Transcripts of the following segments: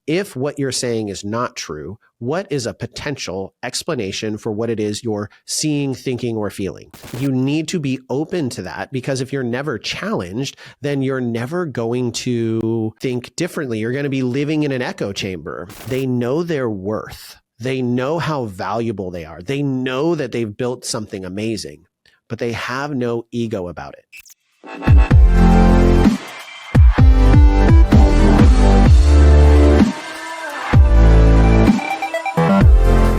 if what you're saying is not true, what is a potential explanation for what it is you're seeing, thinking, or feeling? You need to be open to that, because if you're never challenged, then you're never going to think differently. You're going to be living in an echo chamber. They know their worth. They know how valuable they are. They know that they've built something amazing, but they have no ego about it.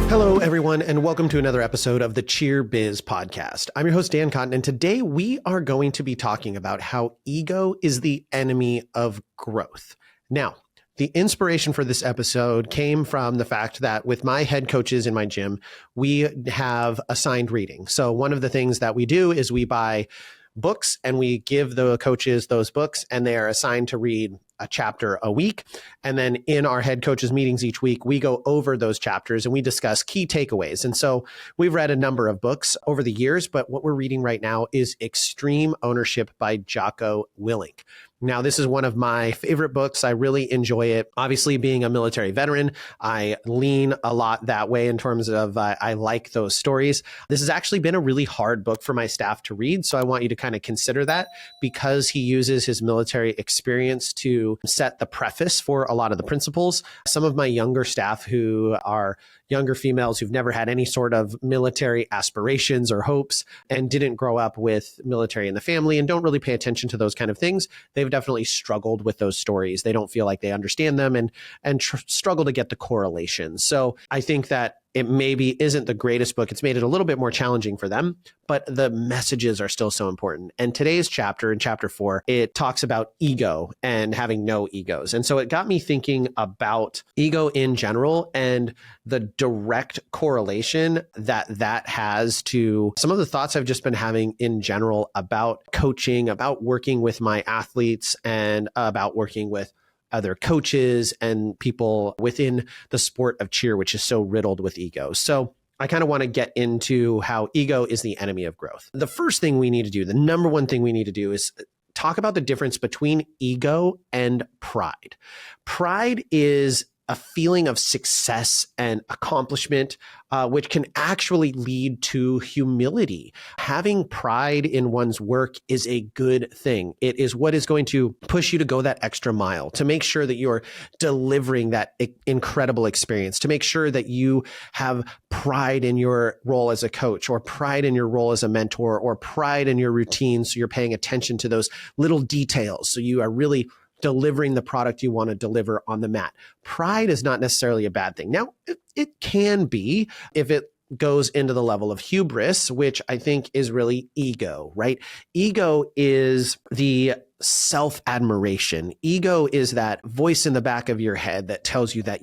Hello, everyone, and welcome to another episode of the Cheer Biz podcast. I'm your host, Dan Cotton, and today we are going to be talking about how ego is the enemy of growth. Now, the inspiration for this episode came from the fact that with my head coaches in my gym, we have assigned reading. So one of the things that we do is we buy books and we give the coaches those books, and they are assigned to read a chapter a week. And then in our head coaches meetings each week, we go over those chapters and we discuss key takeaways. And so we've read a number of books over the years, but what we're reading right now is Extreme Ownership by Jocko Willink. Now, this is one of my favorite books. I really enjoy it. Obviously, being a military veteran, I lean a lot that way in terms of I like those stories. This has actually been a really hard book for my staff to read. So I want you to kind of consider that, because he uses his military experience to set the preface for a lot of the principles. Some of my younger staff who are younger females who've never had any sort of military aspirations or hopes and didn't grow up with military in the family and don't really pay attention to those kind of things, they've definitely struggled with those stories. They don't feel like they understand them and struggle to get the correlation. So I think that it maybe isn't the greatest book. It's made it a little bit more challenging for them, but the messages are still so important. And today's chapter, in chapter 4, it talks about ego and having no egos. And so it got me thinking about ego in general and the direct correlation that has to some of the thoughts I've just been having in general about coaching, about working with my athletes, and about working with other coaches and people within the sport of cheer, which is so riddled with ego. So I kind of want to get into how ego is the enemy of growth. The first thing we need to do, the number one thing we need to do, is talk about the difference between ego and pride. Pride is a feeling of success and accomplishment, which can actually lead to humility. Having pride in one's work is a good thing. It is what is going to push you to go that extra mile, to make sure that you're delivering that incredible experience, to make sure that you have pride in your role as a coach, or pride in your role as a mentor, or pride in your routine. So you're paying attention to those little details. So you are really delivering the product you want to deliver on the mat. Pride is not necessarily a bad thing. Now, it can be if it goes into the level of hubris, which I think is really ego, right? Ego is the self-admiration. Ego is that voice in the back of your head that tells you that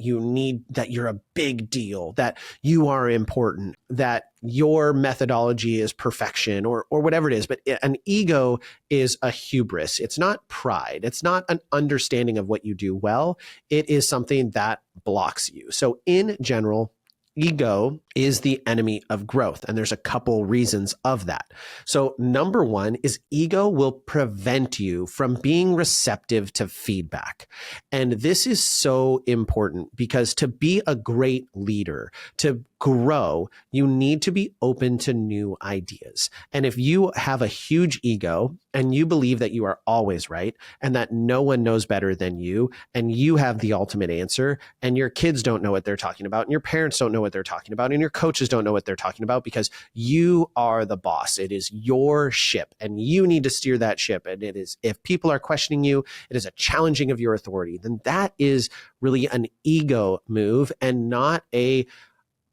that you're a big deal, that you are important, that your methodology is perfection, or whatever it is. But an ego is a hubris. It's not pride. It's not an understanding of what you do well. It is something that blocks you. So in general, ego is the enemy of growth. And there's a couple reasons of that. So number one is ego will prevent you from being receptive to feedback. And this is so important, because to be a great leader, to grow, you need to be open to new ideas. And if you have a huge ego and you believe that you are always right and that no one knows better than you, and you have the ultimate answer, and your kids don't know what they're talking about, and your parents don't know what they're talking about, and your coaches don't know what they're talking about, because you are the boss. It is your ship and you need to steer that ship. And it is, if people are questioning you, it is a challenging of your authority. Then that is really an ego move and not a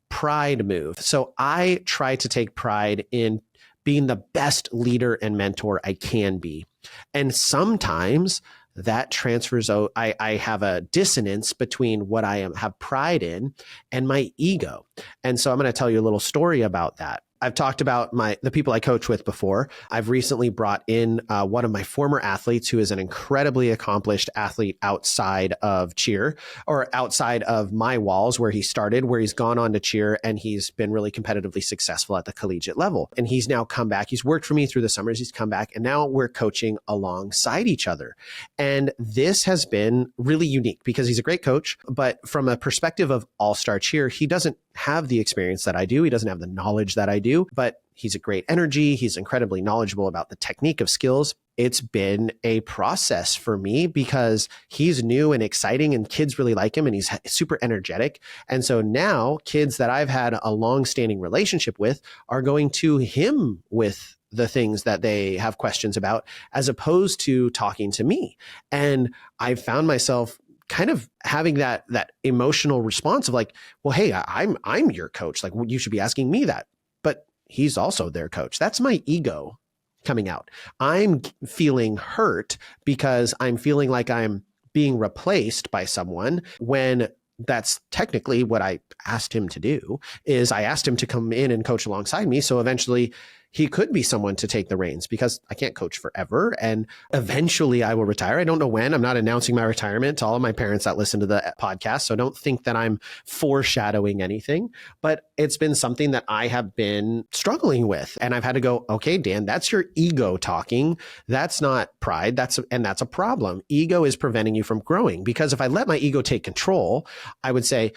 pride move. So I try to take pride in being the best leader and mentor I can be. And sometimes that transfers out. I have a dissonance between what I have pride in and my ego. And so I'm going to tell you a little story about that. I've talked about the people I coach with before. I've recently brought in one of my former athletes who is an incredibly accomplished athlete outside of cheer, or outside of my walls where he started, where he's gone on to cheer, and he's been really competitively successful at the collegiate level. And he's now come back. He's worked for me through the summers. He's come back, and now we're coaching alongside each other. And this has been really unique because he's a great coach, but from a perspective of all-star cheer, he doesn't have the experience that I do. He doesn't have the knowledge that I do, but he's a great energy. He's incredibly knowledgeable about the technique of skills. It's been a process for me because he's new and exciting and kids really like him and he's super energetic. And so now kids that I've had a long-standing relationship with are going to him with the things that they have questions about, as opposed to talking to me. And I found myself kind of having that emotional response of like, well, hey, I'm your coach. Like, you should be asking me that. But he's also their coach. That's my ego coming out. I'm feeling hurt because I'm feeling like I'm being replaced by someone when that's technically what I asked him to do. Is I asked him to come in and coach alongside me. So eventually he could be someone to take the reins because I can't coach forever. And eventually I will retire. I don't know when. I'm not announcing my retirement to all of my parents that listen to the podcast. So don't think that I'm foreshadowing anything, but it's been something that I have been struggling with. And I've had to go, okay, Dan, that's your ego talking. That's not pride. That's a problem. Ego is preventing you from growing, because if I let my ego take control, I would say,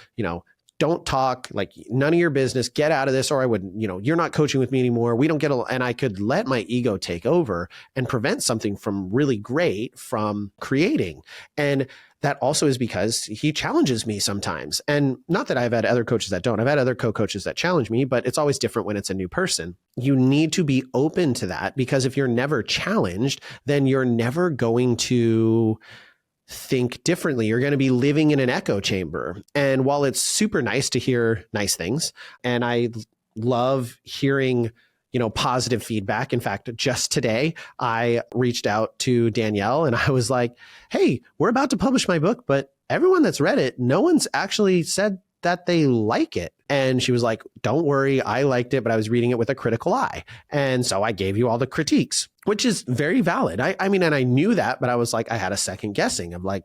don't talk, like, none of your business, get out of this, or I would, you're not coaching with me anymore. We don't get and I could let my ego take over and prevent something from really great from creating. And that also is because he challenges me sometimes. And not that I've had other coaches that don't. I've had other co-coaches that challenge me, but it's always different when it's a new person. You need to be open to that, because if you're never challenged, then you're never going to think differently. You're going to be living in an echo chamber. And while it's super nice to hear nice things, and I love hearing, positive feedback. In fact, just today, I reached out to Danielle and I was like, hey, we're about to publish my book, but everyone that's read it, no one's actually said that they like it. And she was like, don't worry, I liked it, but I was reading it with a critical eye. And so I gave you all the critiques, which is very valid. I mean, and I knew that, but I was like, I had a second guessing of like,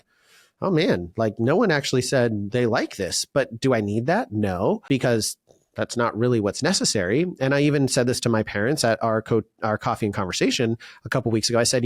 oh man, like no one actually said they like this, but do I need that? No, because that's not really what's necessary. And I even said this to my parents at our coffee and conversation a couple of weeks ago. I said,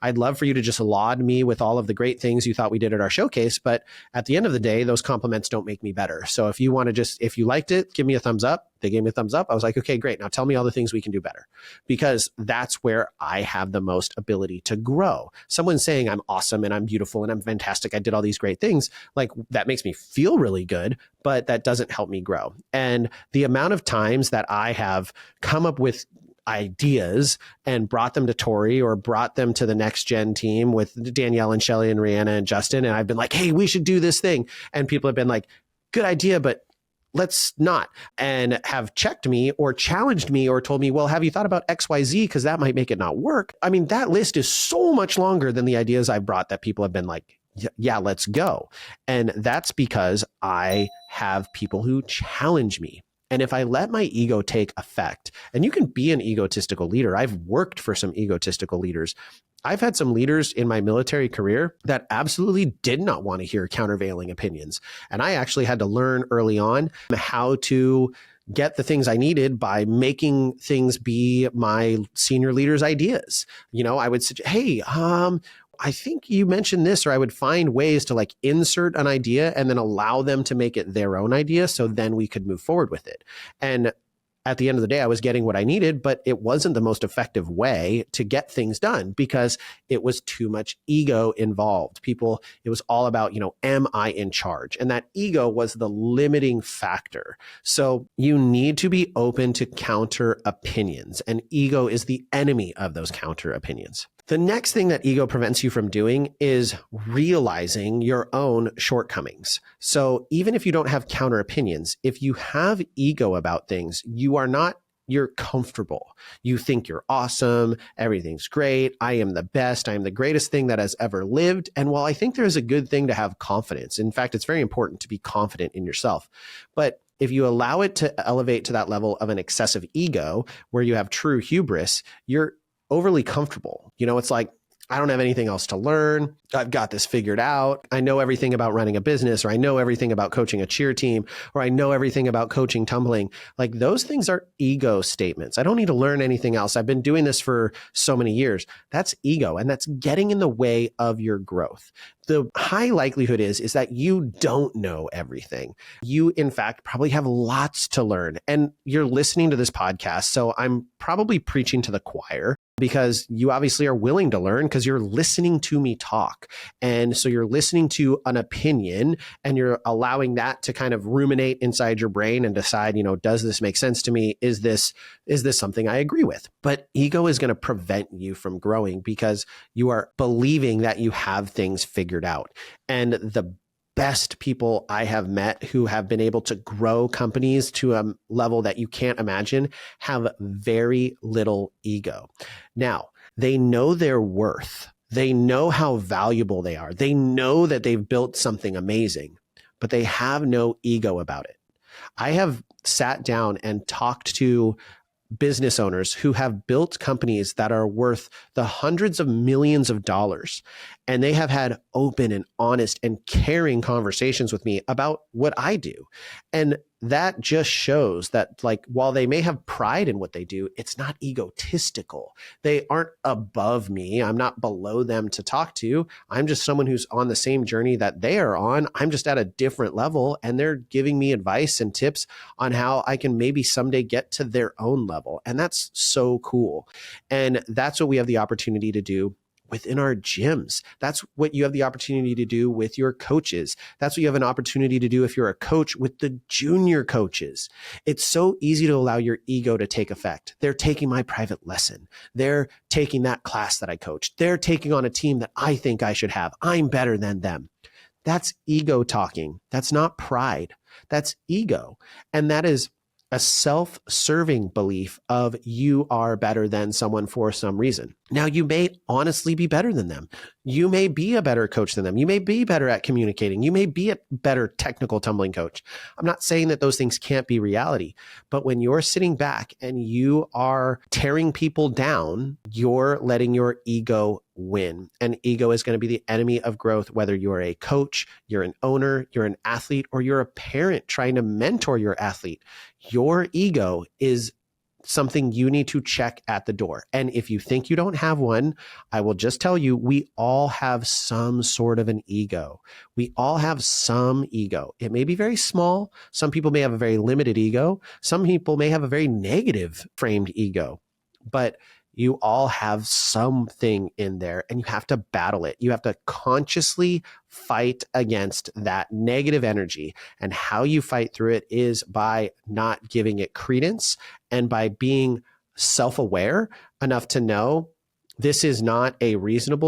I'd love for you to just laud me with all of the great things you thought we did at our showcase. But at the end of the day, those compliments don't make me better. So if you want to if you liked it, give me a thumbs up. They gave me a thumbs up. I was like, okay, great. Now tell me all the things we can do better, because that's where I have the most ability to grow. Someone saying I'm awesome and I'm beautiful and I'm fantastic, I did all these great things, like that makes me feel really good, but that doesn't help me grow. And the amount of times that I have come up with ideas and brought them to Tori or brought them to the next gen team with Danielle and Shelly and Rihanna and Justin, and I've been like, hey, we should do this thing. And people have been like, good idea, but let's not, and have checked me or challenged me or told me, well, have you thought about XYZ? Because that might make it not work. I mean, that list is so much longer than the ideas I brought that people have been like, yeah, let's go. And that's because I have people who challenge me. And if I let my ego take effect, and you can be an egotistical leader, I've worked for some egotistical leaders. I've had some leaders in my military career that absolutely did not want to hear countervailing opinions. And I actually had to learn early on how to get the things I needed by making things be my senior leaders' ideas. I would say, hey, I think you mentioned this, or I would find ways to like insert an idea and then allow them to make it their own idea. So then we could move forward with it. And at the end of the day, I was getting what I needed, but it wasn't the most effective way to get things done because it was too much ego involved. It was all about, am I in charge? And that ego was the limiting factor. So you need to be open to counter opinions, and ego is the enemy of those counter opinions. The next thing that ego prevents you from doing is realizing your own shortcomings. So even if you don't have counter opinions, if you have ego about things, you're comfortable. You think you're awesome. Everything's great. I am the best. I am the greatest thing that has ever lived. And while I think there's a good thing to have confidence, in fact, it's very important to be confident in yourself, but If you allow it to elevate to that level of an excessive ego where you have true hubris, you're overly comfortable. It's like, I don't have anything else to learn. I've got this figured out. I know everything about running a business, or I know everything about coaching a cheer team, or I know everything about coaching tumbling. Like, those things are ego statements. I don't need to learn anything else. I've been doing this for so many years. That's ego, and that's getting in the way of your growth. The high likelihood is that you don't know everything. You, in fact, probably have lots to learn. And you're listening to this podcast, so I'm probably preaching to the choir, because you obviously are willing to learn because you're listening to me talk. And so you're listening to an opinion and you're allowing that to kind of ruminate inside your brain and decide, does this make sense to me? Is this something I agree with? But ego is going to prevent you from growing because you are believing that you have things figured out. And the best people I have met who have been able to grow companies to a level that you can't imagine have very little ego. Now, they know their worth. They know how valuable they are. They know that they've built something amazing, but they have no ego about it. I have sat down and talked to business owners who have built companies that are worth the hundreds of millions of dollars. And they have had open and honest and caring conversations with me about what I do. And that just shows that, like, while they may have pride in what they do, it's not egotistical. They aren't above me. I'm not below them to talk to. I'm just someone who's on the same journey that they are on. I'm just at a different level, and they're giving me advice and tips on how I can maybe someday get to their own level. And that's so cool. And that's what we have the opportunity to do within our gyms. That's what you have the opportunity to do with your coaches. That's what you have an opportunity to do if you're a coach with the junior coaches. It's so easy to allow your ego to take effect. They're taking my private lesson. They're taking that class that I coach. They're taking on a team that I think I should have. I'm better than them. That's ego talking. That's not pride. That's ego. And that is a self-serving belief of you are better than someone for some reason. Now, you may honestly be better than them. You may be a better coach than them. You may be better at communicating. You may be a better technical tumbling coach. I'm not saying that those things can't be reality, but when you're sitting back and you are tearing people down, you're letting your ego win. And ego is going to be the enemy of growth, whether you're a coach, you're an owner, you're an athlete, or you're a parent trying to mentor your athlete. Your ego is something you need to check at the door. And if you think you don't have one, I will just tell you, we all have some sort of an ego. We all have some ego. It may be very small. Some people may have a very limited ego. Some people may have a very negative framed ego, but you all have something in there and you have to battle it. You have to consciously fight against that negative energy. And how you fight through it is by not giving it credence and by being self-aware enough to know this is not a reasoned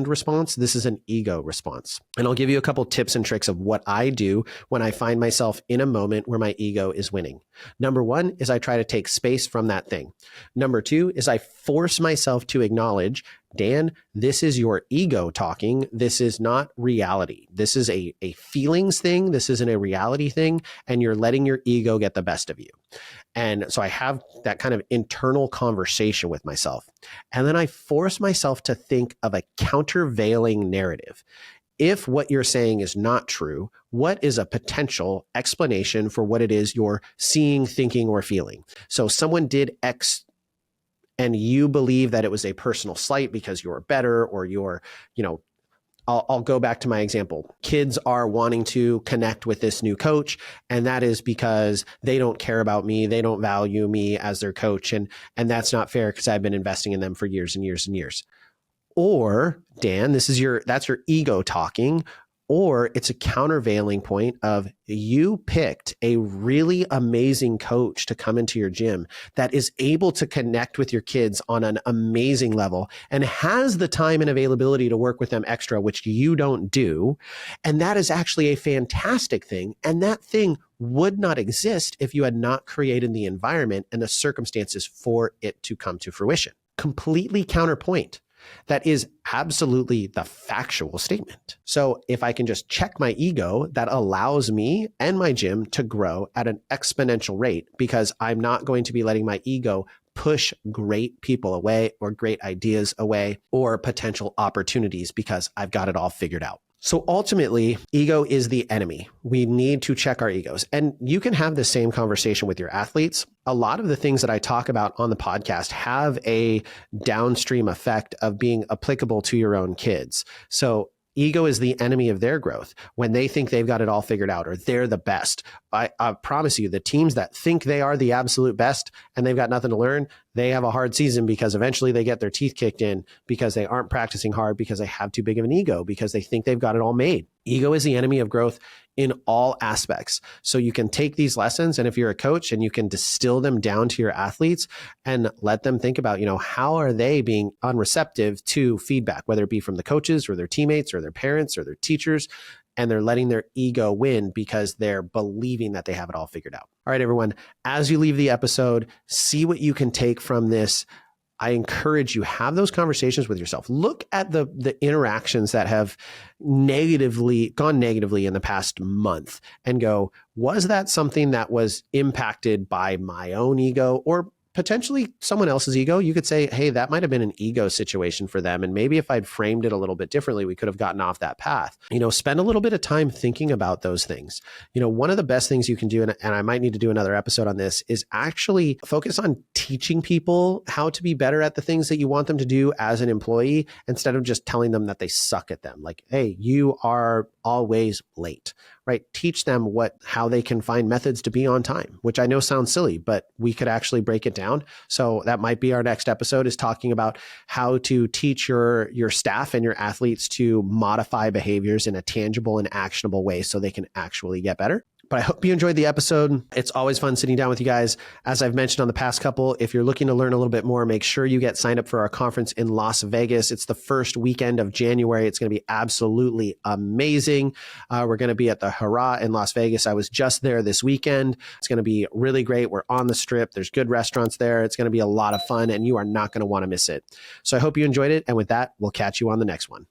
response. This is an ego response. And I'll give you a couple tips and tricks of what I do when I find myself in a moment where my ego is winning. Number one is I try to take space from that thing. Number two is I force myself to acknowledge, Dan, this is your ego talking. This is not reality. This is a feelings thing. This isn't a reality thing. And you're letting your ego get the best of you. And so I have that kind of internal conversation with myself. And then I force myself to think of a countervailing narrative. If what you're saying is not true, what is a potential explanation for what it is you're seeing, thinking, or feeling? So someone did X and you believe that it was a personal slight because you're better or you're, I'll go back to my example. Kids are wanting to connect with this new coach, and that is because they don't care about me. They don't value me as their coach. And that's not fair because I've been investing in them for years and years and years. Or, Dan, that's your ego talking. Or it's a countervailing point of you picked a really amazing coach to come into your gym that is able to connect with your kids on an amazing level and has the time and availability to work with them extra, which you don't do. And that is actually a fantastic thing. And that thing would not exist if you had not created the environment and the circumstances for it to come to fruition. Completely counterpoint. That is absolutely the factual statement. So if I can just check my ego, that allows me and my gym to grow at an exponential rate, because I'm not going to be letting my ego push great people away or great ideas away or potential opportunities because I've got it all figured out. So ultimately, ego is the enemy. We need to check our egos. And you can have the same conversation with your athletes. A lot of the things that I talk about on the podcast have a downstream effect of being applicable to your own kids. So ego is the enemy of their growth when they think they've got it all figured out or they're the best. I promise you, the teams that think they are the absolute best and they've got nothing to learn, they have a hard season because eventually they get their teeth kicked in because they aren't practicing hard, because they have too big of an ego, because they think they've got it all made. Ego is the enemy of growth in all aspects. So you can take these lessons, and if you're a coach, and you can distill them down to your athletes and let them think about, how are they being unreceptive to feedback, whether it be from the coaches or their teammates or their parents or their teachers, and they're letting their ego win because they're believing that they have it all figured out. All right, everyone, as you leave the episode, see what you can take from this. I encourage you, have those conversations with yourself. Look at the interactions that have gone negatively in the past month and go, was that something that was impacted by my own ego or potentially someone else's ego? You could say, hey, that might have been an ego situation for them. And maybe if I'd framed it a little bit differently, we could have gotten off that path. Spend a little bit of time thinking about those things. One of the best things you can do, and I might need to do another episode on this, is actually focus on teaching people how to be better at the things that you want them to do as an employee, instead of just telling them that they suck at them. Like, hey, you are always late, right? Teach them how they can find methods to be on time, which I know sounds silly, but we could actually break it down. So that might be our next episode, is talking about how to teach your staff and your athletes to modify behaviors in a tangible and actionable way so they can actually get better. But I hope you enjoyed the episode. It's always fun sitting down with you guys. As I've mentioned on the past couple, if you're looking to learn a little bit more, make sure you get signed up for our conference in Las Vegas. It's the first weekend of January. It's going to be absolutely amazing. We're going to be at the Hurrah in Las Vegas. I was just there this weekend. It's going to be really great. We're on the Strip. There's good restaurants there. It's going to be a lot of fun, and you are not going to want to miss it. So I hope you enjoyed it. And with that, we'll catch you on the next one.